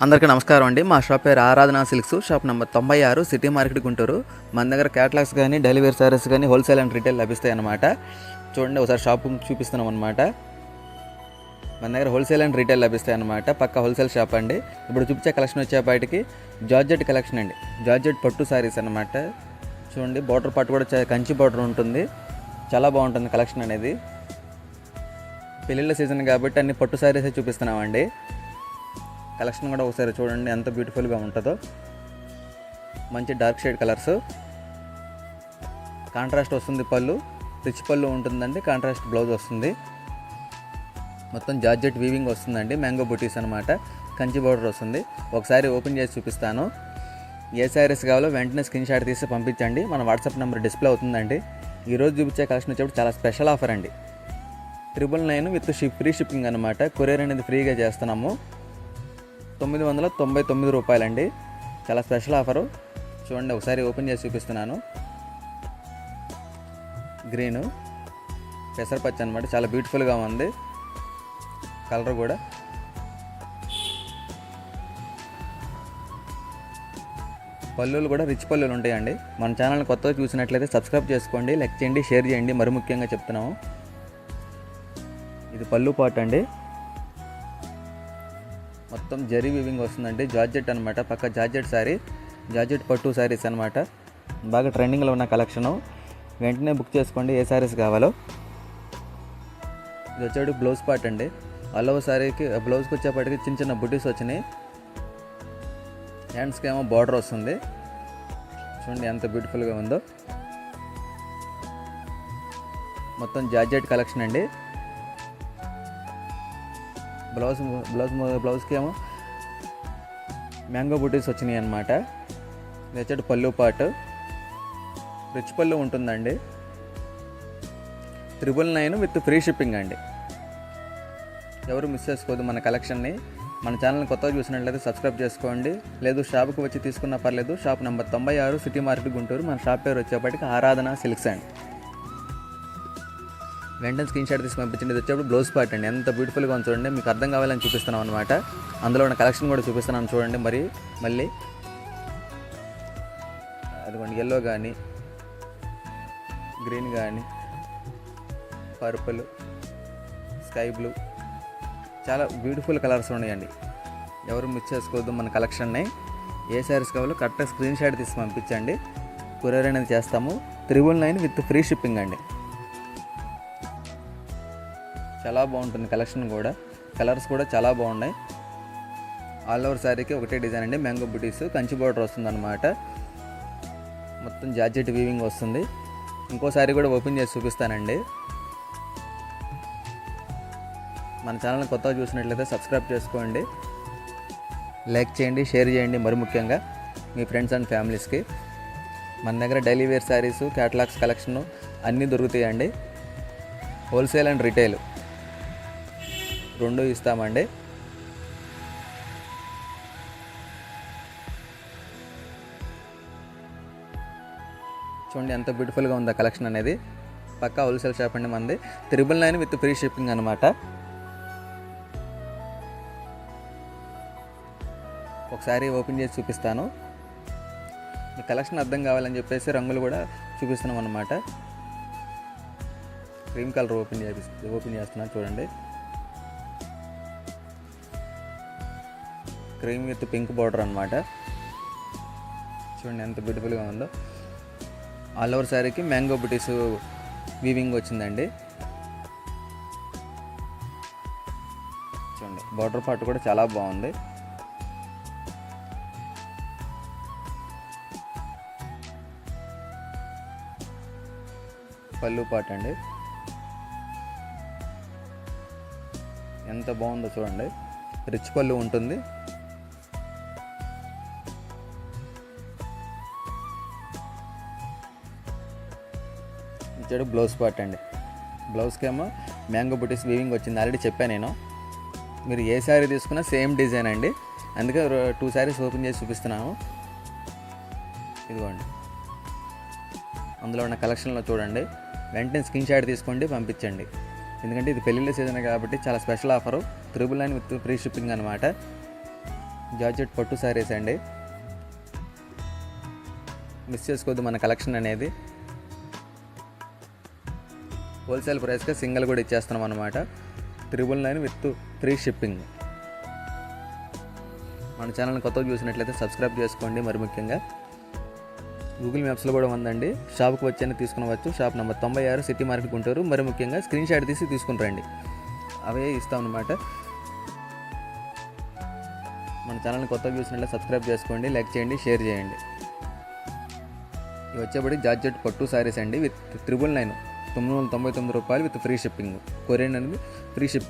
అందరికీ నమస్కారం అండి. మా షాప్ పేరు ఆరాధన silks, shop number 96, city market, Guntur. మన దగ్గర క్యాటలాగ్స్ కానీ, డైలీ వేర్ సారీస్ కానీ హోల్సేల్ అండ్ రీటైల్ లభిస్తాయి అన్నమాట. చూడండి, ఒకసారి షాప్ చూపిస్తున్నాం అనమాట. మన దగ్గర హోల్సేల్ అండ్ రీటైల్ లభిస్తాయి అన్నమాట. పక్క హోల్సేల్ షాప్ అండి. ఇప్పుడు చూపించే కలెక్షన్ వచ్చేపాటికి జార్జెట్ కలెక్షన్ అండి. జార్జెట్ పట్టు సారీస్ అన్నమాట. చూడండి, బార్డర్ పార్ట్ కూడా కంచి బార్డర్ ఉంటుంది. చాలా బాగుంటుంది కలెక్షన్ అనేది. పెళ్ళిళ్ళ సీజన్ కాబట్టి అన్ని పట్టు సారీసే చూపిస్తున్నామండి. కలెక్షన్ కూడా ఒకసారి చూడండి ఎంత బ్యూటిఫుల్గా ఉంటుందో. మంచి డార్క్ షేడ్ కలర్స్, కాంట్రాస్ట్ వస్తుంది. పళ్ళు రిచ్ పళ్ళు ఉంటుందండి. కాంట్రాస్ట్ బ్లౌజ్ వస్తుంది. మొత్తం జార్జెట్ వీవింగ్ వస్తుందండి. మ్యాంగో బుటీస్ అనమాట. కంచి బోర్డర్ వస్తుంది. ఒకసారి ఓపెన్ చేసి చూపిస్తాను. ఏ శారీస్ కావాలో వెంటనే స్క్రీన్ షాట్ తీసి పంపించండి. మన వాట్సాప్ నెంబర్ డిస్ప్లే అవుతుందండి. ఈరోజు చూపించే కలెక్షన్ వచ్చేప్పుడు చాలా స్పెషల్ ఆఫర్ అండి. 999 విత్ ఫ్రీ షిప్పింగ్ అనమాట. కొరియర్ అనేది ఫ్రీగా చేస్తున్నాము. 999 రూపాయలండి. చాలా స్పెషల్ ఆఫరు. చూడండి, ఒకసారి ఓపెన్ చేసి చూపిస్తున్నాను. గ్రీను పెసరపచ్చ అనమాట. చాలా బ్యూటిఫుల్గా ఉంది కలర్ కూడా. పళ్ళులు కూడా రిచ్ పళ్ళులు ఉంటాయండి. మన ఛానల్ని కొత్తగా చూసినట్లయితే సబ్స్క్రైబ్ చేసుకోండి, లైక్ చేయండి, షేర్ చేయండి. మరి ముఖ్యంగా చెప్తున్నాము, ఇది పళ్ళు పార్ట్ అండి. మొత్తం జరీ వీవింగ్ వస్తుందండి. జార్జెట్ అనమాట. పక్క జార్జెట్ శారీ, జార్జెట్ పట్టు శారీస్ అనమాట. బాగా ట్రెండింగ్లో ఉన్న కలెక్షను. వెంటనే బుక్ చేసుకోండి ఏ శారీస్ కావాలో. ఇది వచ్చేటి బ్లౌజ్ పార్ట్ అండి. అల్లవ శారీకి బ్లౌజ్కి వచ్చేప్పటికి చిన్న చిన్న బుటీస్ వచ్చినాయి. హ్యాండ్స్కి ఏమో బార్డర్ వస్తుంది. చూడండి ఎంత బ్యూటిఫుల్గా ఉందో. మొత్తం జార్జెట్ కలెక్షన్ అండి. బ్లౌజ్కి ఏమో మ్యాంగో బుటీస్ వచ్చినాయి అన్నమాట. ఇది వచ్చేటి పళ్ళు పార్ట్. రిచ్ పళ్ళు ఉంటుందండి. 999 విత్ ఫ్రీ షిప్పింగ్ అండి. ఎవరు మిస్ చేసుకోవద్దు మన కలెక్షన్ని. మన ఛానల్ని కొత్తగా చూసినట్లయితే సబ్స్క్రైబ్ చేసుకోండి. లేదు షాప్కి వచ్చి తీసుకున్నా పర్లేదు. Shop number 96, city market, Guntur. మన షాప్ పేరు వచ్చేప్పటికి ఆరాధన సిల్క్స్ అండి. వెంటనే స్క్రీన్ షాట్ తీసి పంపించండి. ఇది వచ్చేప్పుడు బ్లౌజ్ పార్ట్ అండి. ఎంత బ్యూటిఫుల్గా ఉంది చూడండి. మీకు అర్థం కావాలని చూపిస్తున్నాం అనమాట. అందులో ఉన్న కలెక్షన్ కూడా చూపిస్తున్నాను చూడండి. మళ్ళీ అదిగోండి, ఎల్లో కానీ, గ్రీన్ కానీ, పర్పుల్, స్కై బ్లూ, చాలా బ్యూటిఫుల్ కలర్స్ ఉన్నాయండి. ఎవరు మిస్ చేసుకోవద్దు మన కలెక్షన్ని. ఏ శారీస్ కావాలో కరెక్ట్గా స్క్రీన్ షాట్ తీసి పంపించండి. కొరియర్ అనేది చేస్తాము. 999 విత్ ఫ్రీ షిప్పింగ్ అండి. చాలా బాగుంటుంది కలెక్షన్ కూడా. కలర్స్ కూడా చాలా బాగున్నాయి. ఆల్ ఓవర్ శారీకి ఒకటే డిజైన్ అండి. మ్యాంగో బుటీస్, కంచి బోర్డర్ వస్తుంది అనమాట. మొత్తం జార్జెట్ వీవింగ్ వస్తుంది. ఇంకో శారీ కూడా ఓపెన్ చేసి చూపిస్తానండి. మన ఛానల్ని కొత్తగా చూసినట్లయితే సబ్స్క్రైబ్ చేసుకోండి, లైక్ చేయండి, షేర్ చేయండి. మరి ముఖ్యంగా మీ ఫ్రెండ్స్ అండ్ ఫ్యామిలీస్కి. మన దగ్గర daily wear saris, catalogues collection అన్నీ దొరుకుతాయండి. హోల్సేల్ అండ్ రీటైల్ రెండు ఇస్తామండి. చూడండి ఎంత బ్యూటిఫుల్గా ఉందా కలెక్షన్ అనేది. పక్కా హోల్సేల్ షాప్ అండి మనది. 999 విత్ ఫ్రీ షిప్పింగ్ అనమాట. ఒకసారి ఓపెన్ చేసి చూపిస్తాను. ఈ కలెక్షన్ అర్థం కావాలని చెప్పేసి రంగులు కూడా చూపిస్తున్నాం అన్నమాట. క్రీమ్ కలర్ ఓపెన్ చేస్తున్నాను చూడండి. క్రీమ్ విత్ పింక్ బార్డర్ అనమాట. చూడండి ఎంత బ్యూటిఫుల్గా ఉందో. ఆల్ ఓవర్ శారీకి మ్యాంగో బుటీస్ వీవింగ్ వచ్చిందండి. చూడండి, బార్డర్ పార్ట్ కూడా చాలా బాగుంది. పళ్ళు పార్ట్ అండి. ఎంత బాగుందో చూడండి. రిచ్ పళ్ళు ఉంటుంది. ఇచ్చాడు బ్లౌజ్ పార్ట్ అండి. బ్లౌజ్కి ఏమో మ్యాంగో బుటీస్ వీవింగ్ వచ్చింది. ఆల్రెడీ చెప్పాను నేను. మీరు ఏ శారీ తీసుకున్నా సేమ్ డిజైన్ అండి. అందుకే 2 శారీస్ ఓపెన్ చేసి చూపిస్తున్నాము. ఇదిగోండి, అందులో ఉన్న కలెక్షన్లో చూడండి. వెంటనే స్క్రీన్ షాట్ తీసుకోండి, పంపించండి. ఎందుకంటే ఇది పెళ్ళిళ్ళ సీజన్ కాబట్టి చాలా special offer. 999 with free shipping అనమాట. జార్జెట్ పట్టు శారీస్ అండి. మిస్ చేసుకోవద్దు మన కలెక్షన్ అనేది. హోల్సేల్ ప్రైస్గా సింగిల్ కూడా ఇచ్చేస్తున్నాం అనమాట. 999 విత్ ఫ్రీ షిప్పింగ్. మన ఛానల్ని కొత్తగా చూసినట్లయితే సబ్స్క్రైబ్ చేసుకోండి. మరి ముఖ్యంగా గూగుల్ మ్యాప్స్లో కూడా ఉందండి. షాప్కి వచ్చి తీసుకునవచ్చు. Shop number 96 city market Guntur. మరి ముఖ్యంగా స్క్రీన్ షాట్ తీసి తీసుకుని రండి, అవే ఇస్తామన్నమాట. మన ఛానల్ని కొత్తగా చూసినట్లయితే సబ్స్క్రైబ్ చేసుకోండి, లైక్ చేయండి, షేర్ చేయండి. ఇవి వచ్చేప్పటికి జార్జెట్ పట్టు శారీస్ అండి విత్ 999 రూపాయలు విత్ ఫ్రీ షిప్పింగ్. కొరియన్ అనేది ఫ్రీ షిప్.